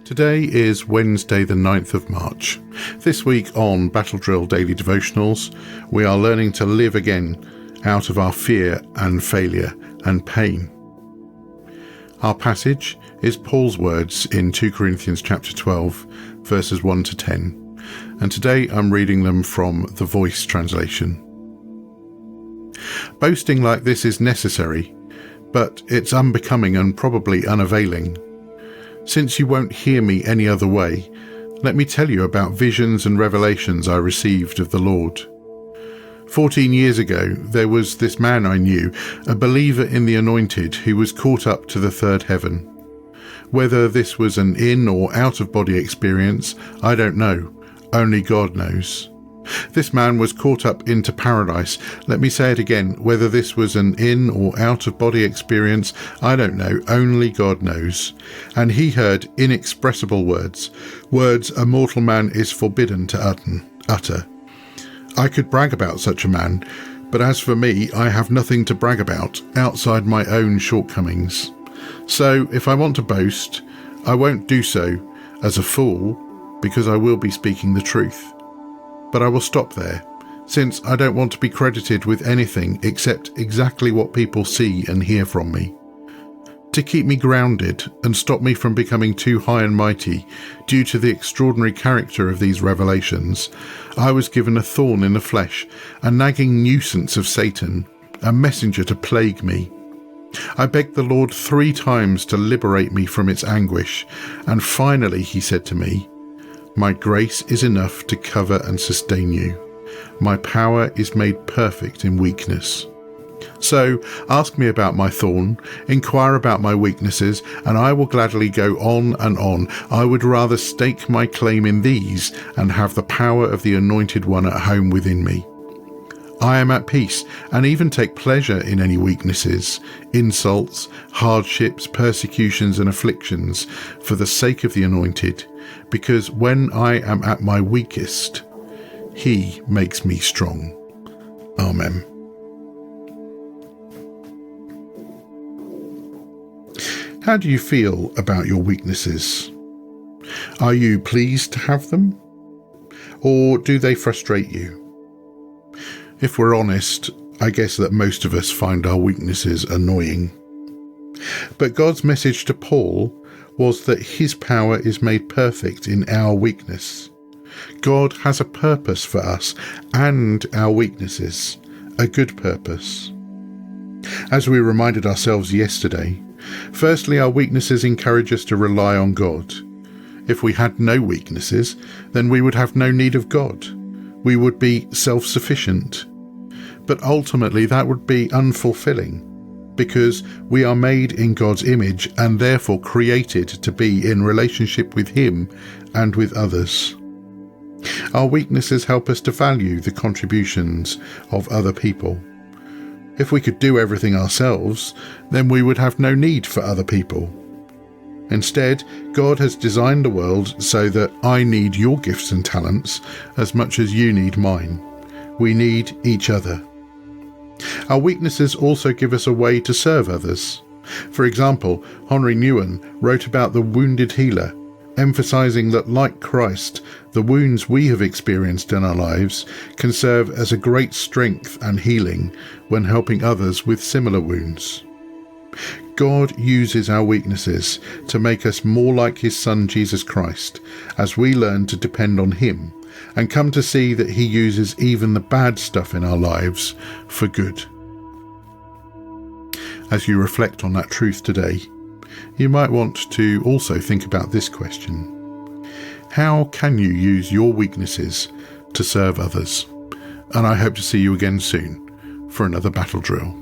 Today is Wednesday the 9th of March. This week on Battle Drill Daily Devotionals, we are learning to live again out of our fear and failure and pain. Our passage is Paul's words in 2 Corinthians chapter 12, verses 1 to 10, and today I'm reading them from the Voice translation. Boasting like this is necessary, but it's unbecoming and probably unavailing. Since you won't hear me any other way, let me tell you about visions and revelations I received of the Lord. 14 years ago, there was this man I knew, a believer in the Anointed, who was caught up to the third heaven. Whether this was an in or out-of-body experience, I don't know. Only God knows. This man was caught up into paradise. Let me say it again. Whether this was an in or out-of-body experience, I don't know. Only God knows. And he heard inexpressible words a mortal man is forbidden to utter. I could brag about such a man, but as for me, I have nothing to brag about outside my own shortcomings. So if I want to boast, I won't do so as a fool, because I will be speaking the truth. But I will stop there, since I don't want to be credited with anything except exactly what people see and hear from me. To keep me grounded and stop me from becoming too high and mighty due to the extraordinary character of these revelations, I was given a thorn in the flesh, a nagging nuisance of Satan, a messenger to plague me. I begged the Lord 3 times to liberate me from its anguish, and finally he said to me, "My grace is enough to cover and sustain you. My power is made perfect in weakness." So ask me about my thorn, inquire about my weaknesses, and I will gladly go on and on. I would rather stake my claim in these and have the power of the Anointed One at home within me. I am at peace and even take pleasure in any weaknesses, insults, hardships, persecutions and afflictions for the sake of the Anointed, because when I am at my weakest, he makes me strong. Amen. How do you feel about your weaknesses? Are you pleased to have them? Or do they frustrate you? If we're honest, I guess that most of us find our weaknesses annoying. But God's message to Paul was that his power is made perfect in our weakness. God has a purpose for us and our weaknesses, a good purpose. As we reminded ourselves yesterday, firstly, our weaknesses encourage us to rely on God. If we had no weaknesses, then we would have no need of God. We would be self-sufficient. But ultimately that would be unfulfilling, because we are made in God's image and therefore created to be in relationship with Him and with others. Our weaknesses help us to value the contributions of other people. If we could do everything ourselves, then we would have no need for other people. Instead, God has designed the world so that I need your gifts and talents as much as you need mine. We need each other. Our weaknesses also give us a way to serve others. For example, Henry Nouwen wrote about the wounded healer, emphasizing that, like Christ, the wounds we have experienced in our lives can serve as a great strength and healing when helping others with similar wounds. God uses our weaknesses to make us more like His Son Jesus Christ as we learn to depend on Him and come to see that He uses even the bad stuff in our lives for good. As you reflect on that truth today, you might want to also think about this question: how can you use your weaknesses to serve others? And I hope to see you again soon for another battle drill.